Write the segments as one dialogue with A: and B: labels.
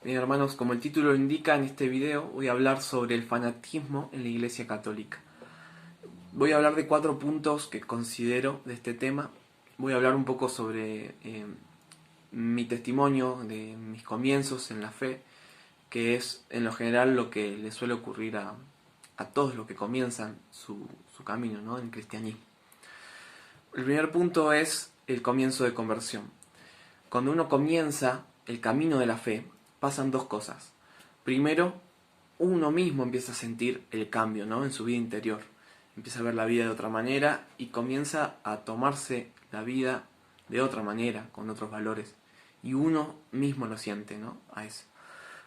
A: Bien, hermanos, como el título lo indica, en este video voy a hablar sobre el fanatismo en la Iglesia Católica. Voy a hablar de 4 puntos que considero de este tema. Voy a hablar un poco sobre mi testimonio de mis comienzos en la fe, que es en lo general lo que le suele ocurrir a todos los que comienzan su camino, ¿no?, en el cristianismo. El primer punto es el comienzo de conversión. Cuando uno comienza el camino de la fe, pasan 2 cosas. Primero, uno mismo empieza a sentir el cambio, ¿no?, en su vida interior. Empieza a ver la vida de otra manera y comienza a tomarse la vida de otra manera, con otros valores. Y uno mismo lo siente, ¿no?, a eso.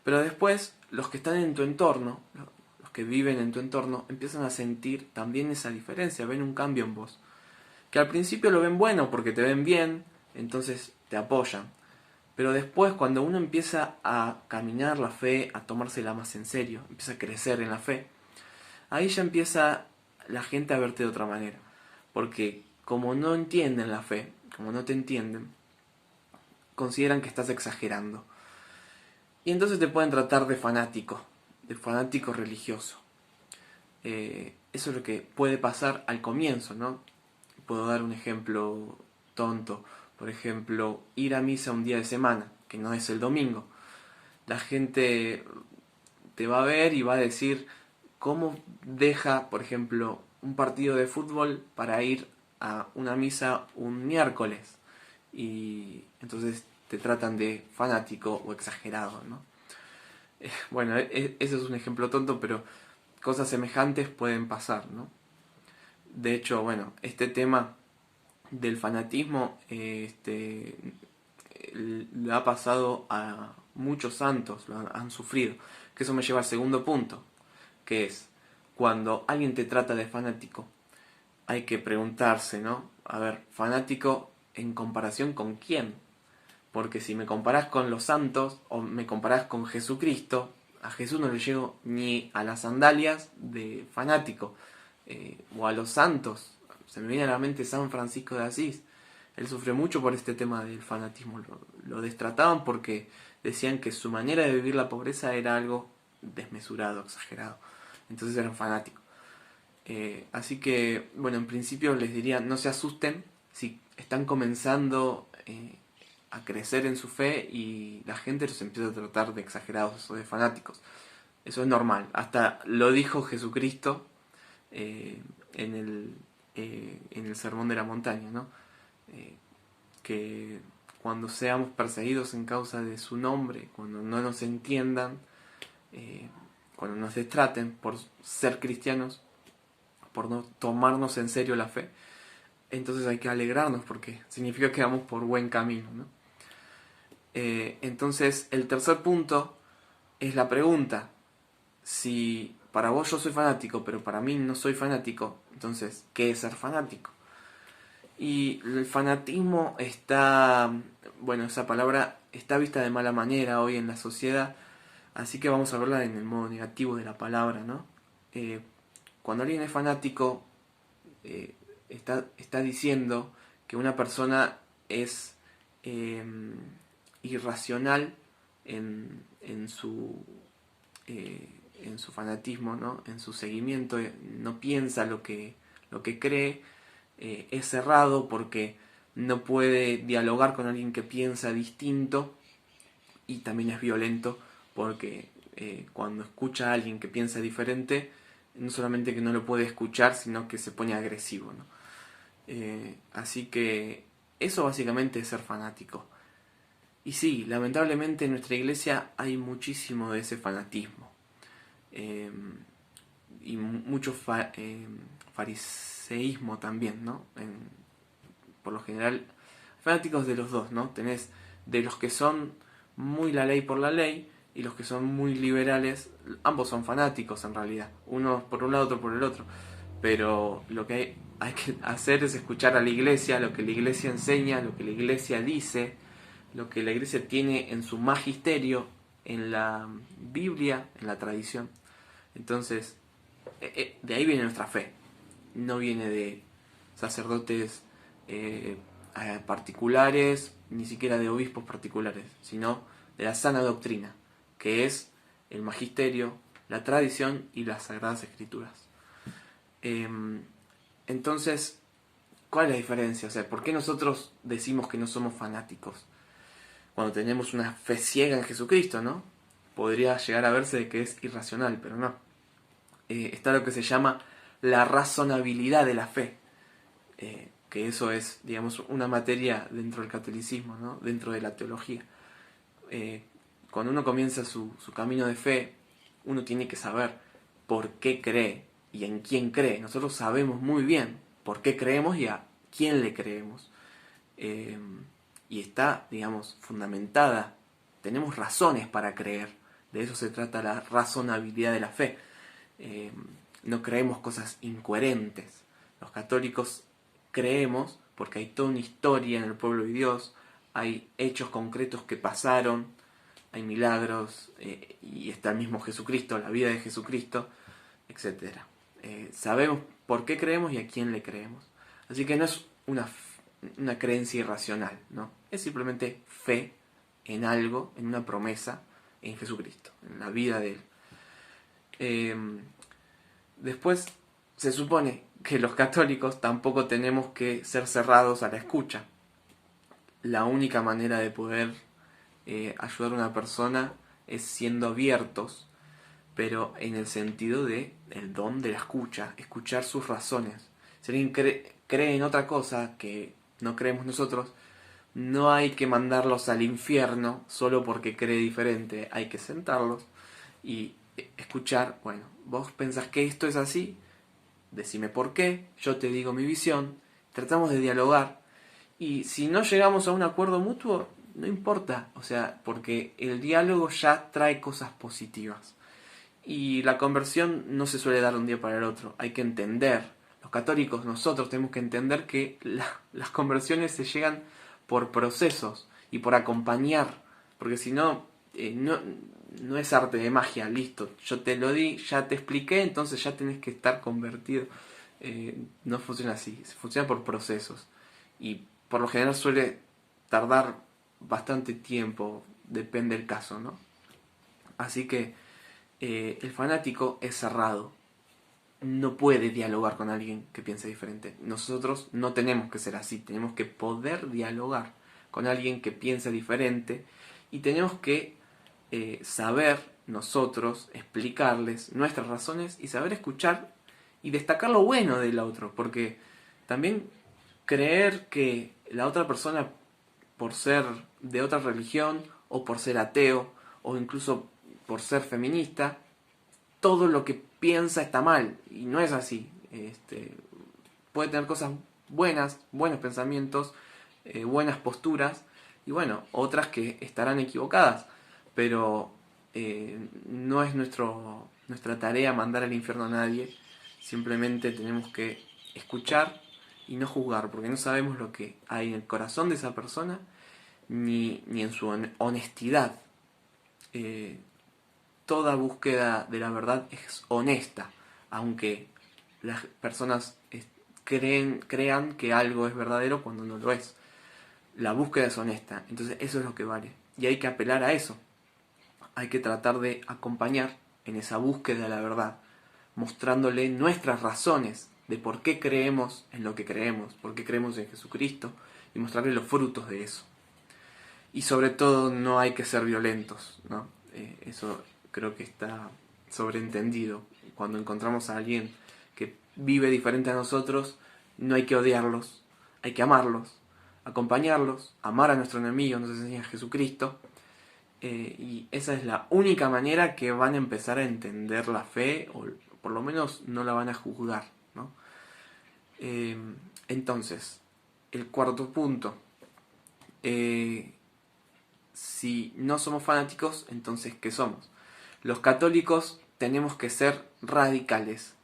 A: Pero después, los que están en tu entorno, los que viven en tu entorno, empiezan a sentir también esa diferencia, ven un cambio en vos. Que al principio lo ven bueno porque te ven bien, entonces te apoyan. Pero después, cuando uno empieza a caminar la fe, a tomársela más en serio, empieza a crecer en la fe, ahí ya empieza la gente a verte de otra manera. Porque como no entienden la fe, como no te entienden, consideran que estás exagerando. Y entonces te pueden tratar de fanático religioso. Eso es lo que puede pasar al comienzo, ¿no? Puedo dar un ejemplo tonto. Por ejemplo, ir a misa un día de semana, que no es el domingo. La gente te va a ver y va a decir cómo deja, por ejemplo, un partido de fútbol para ir a una misa un miércoles. Y entonces te tratan de fanático o exagerado, ¿no? Bueno, eso es un ejemplo tonto, pero cosas semejantes pueden pasar, ¿no? De hecho, bueno, este tema del fanatismo le ha pasado a muchos santos, lo han sufrido. Que eso me lleva al segundo punto, que es cuando alguien te trata de fanático, hay que preguntarse, ¿no? A ver, fanático en comparación con quién. Porque si me comparás con los santos o me comparás con Jesucristo, a Jesús no le llego ni a las sandalias de fanático, o a los santos. Se me viene a la mente San Francisco de Asís. Él sufrió mucho por este tema del fanatismo. Lo destrataban porque decían que su manera de vivir la pobreza era algo desmesurado, exagerado. Entonces eran fanáticos. Así que, bueno, en principio les diría, no se asusten si están comenzando a crecer en su fe y la gente los empieza a tratar de exagerados o de fanáticos. Eso es normal. Hasta lo dijo Jesucristo eh, en el Sermón de la Montaña, ¿no? Que cuando seamos perseguidos en causa de su nombre, cuando no nos entiendan, cuando nos destraten por ser cristianos, por no tomarnos en serio la fe, entonces hay que alegrarnos porque significa que vamos por buen camino, ¿no? Entonces el tercer punto es la pregunta: si para vos yo soy fanático pero para mí no soy fanático, entonces ¿qué es ser fanático? Y el fanatismo está, bueno, esa palabra está vista de mala manera hoy en la sociedad, así que vamos a verla en el modo negativo de la palabra, ¿no? Cuando alguien es fanático, está diciendo que una persona es eh, irracional en su fanatismo, ¿no?, en su seguimiento, no piensa lo que cree, es cerrado porque no puede dialogar con alguien que piensa distinto, y también es violento porque cuando escucha a alguien que piensa diferente, no solamente que no lo puede escuchar, sino que se pone agresivo, ¿no? Así que eso básicamente es ser fanático. Y sí, lamentablemente en nuestra iglesia hay muchísimo de ese fanatismo. Eh, y mucho fariseísmo también, ¿no? Por lo general, fanáticos de los dos, ¿no? Tenés de los que son muy la ley por la ley y los que son muy liberales. Ambos son fanáticos en realidad, uno por un lado, otro por el otro. Pero lo que hay que hacer es escuchar a la iglesia, lo que la iglesia enseña, lo que la iglesia dice, lo que la iglesia tiene en su magisterio, en la Biblia, en la tradición. Entonces, de ahí viene nuestra fe. No viene de sacerdotes particulares, ni siquiera de obispos particulares, sino de la sana doctrina. que es el magisterio, la tradición y las sagradas escrituras. Entonces, ¿cuál es la diferencia? O sea, ¿por qué nosotros decimos que no somos fanáticos? Cuando tenemos una fe ciega en Jesucristo, ¿no? Podría llegar a verse de que es irracional, pero no. Está lo que se llama la razonabilidad de la fe, que eso es, digamos, una materia dentro del catolicismo, ¿no? Dentro de la teología. Cuando uno comienza su camino de fe, uno tiene que saber por qué cree y en quién cree. Nosotros sabemos muy bien por qué creemos y a quién le creemos. Y está, digamos, fundamentada. Tenemos razones para creer. De eso se trata la razonabilidad de la fe. No creemos cosas incoherentes. Los católicos creemos porque hay toda una historia en el pueblo de Dios, hay hechos concretos que pasaron, hay milagros, y está el mismo Jesucristo, la vida de Jesucristo, etc. Sabemos por qué creemos y a quién le creemos. Así que no es una creencia irracional, ¿no? Es simplemente fe en algo, en una promesa, en Jesucristo, en la vida de Él. Después se supone que los católicos tampoco tenemos que ser cerrados a la escucha. La única manera de poder ayudar a una persona es siendo abiertos, pero en el sentido de el don de la escucha, escuchar sus razones. Si alguien cree en otra cosa que no creemos nosotros, no hay que mandarlos al infierno solo porque cree diferente. Hay que sentarlos y escuchar, bueno, vos pensás que esto es así, decime por qué, yo te digo mi visión, tratamos de dialogar, y si no llegamos a un acuerdo mutuo, no importa, o sea, porque el diálogo ya trae cosas positivas. Y la conversión no se suele dar de un día para el otro, hay que entender. Los católicos, nosotros tenemos que entender que las conversiones se llegan por procesos y por acompañar, porque si no, no es arte de magia, listo, yo te lo di, ya te expliqué, entonces ya tenés que estar convertido. No funciona así, funciona por procesos. Y por lo general suele tardar bastante tiempo, depende del caso, ¿no? Así que el fanático es cerrado, no puede dialogar con alguien que piense diferente. Nosotros no tenemos que ser así, tenemos que poder dialogar con alguien que piense diferente y tenemos que saber nosotros explicarles nuestras razones y saber escuchar y destacar lo bueno del otro, porque también creer que la otra persona, por ser de otra religión o por ser ateo o incluso por ser feminista, todo lo que piensa está mal, y no es así. Puede tener cosas buenas, buenos pensamientos, buenas posturas, y bueno, otras que estarán equivocadas, pero no es nuestra tarea mandar al infierno a nadie, simplemente tenemos que escuchar y no juzgar, porque no sabemos lo que hay en el corazón de esa persona, ni en su honestidad. Toda búsqueda de la verdad es honesta, aunque las personas crean que algo es verdadero cuando no lo es. La búsqueda es honesta, entonces eso es lo que vale. Y hay que apelar a eso. Hay que tratar de acompañar en esa búsqueda de la verdad, mostrándole nuestras razones de por qué creemos en lo que creemos, por qué creemos en Jesucristo, y mostrarle los frutos de eso. Y sobre todo no hay que ser violentos, ¿no? Eso creo que está sobreentendido. Cuando encontramos a alguien que vive diferente a nosotros, no hay que odiarlos, hay que amarlos, acompañarlos, amar a nuestro enemigo, nos enseña Jesucristo. Y esa es la única manera que van a empezar a entender la fe, o por lo menos no la van a juzgar, ¿no? Entonces, el cuarto punto. Si no somos fanáticos, entonces ¿qué somos? Los católicos tenemos que ser radicales.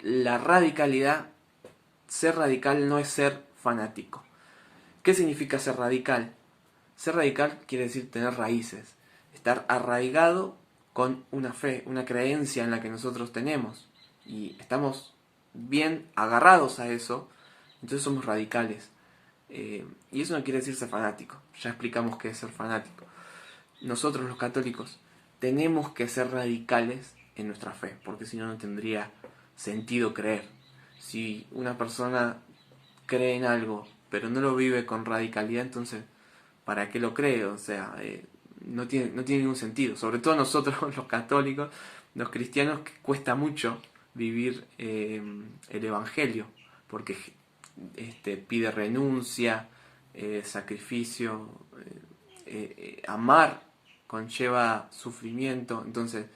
A: La radicalidad, ser radical no es ser fanático. ¿Qué significa ser radical? Ser radical quiere decir tener raíces, estar arraigado con una fe, una creencia en la que nosotros tenemos. Y estamos bien agarrados a eso, entonces somos radicales. Y eso no quiere decir ser fanático, ya explicamos qué es ser fanático. Nosotros los católicos tenemos que ser radicales en nuestra fe, porque si no, no tendría sentido creer. Si una persona cree en algo, pero no lo vive con radicalidad, entonces, ¿para qué lo cree? O sea, no tiene ningún sentido. Sobre todo nosotros, los católicos, los cristianos, que cuesta mucho vivir el Evangelio, porque pide renuncia, sacrificio, amar conlleva sufrimiento, entonces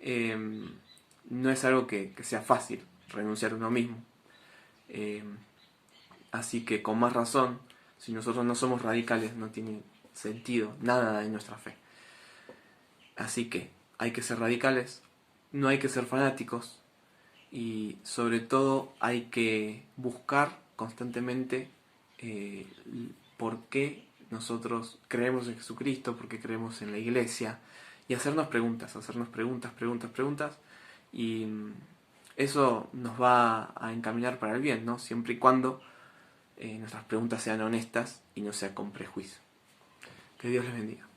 A: eh, no es algo que sea fácil renunciar a uno mismo. Eh, Así que con más razón, si nosotros no somos radicales, no tiene sentido nada de nuestra fe. Así que hay que ser radicales, no hay que ser fanáticos y sobre todo hay que buscar constantemente eh, por qué nosotros creemos en Jesucristo, por qué creemos en la iglesia y hacernos preguntas, preguntas y eso nos va a encaminar para el bien, ¿no? Siempre y cuando nuestras preguntas sean honestas y no sea con prejuicio. Que Dios les bendiga.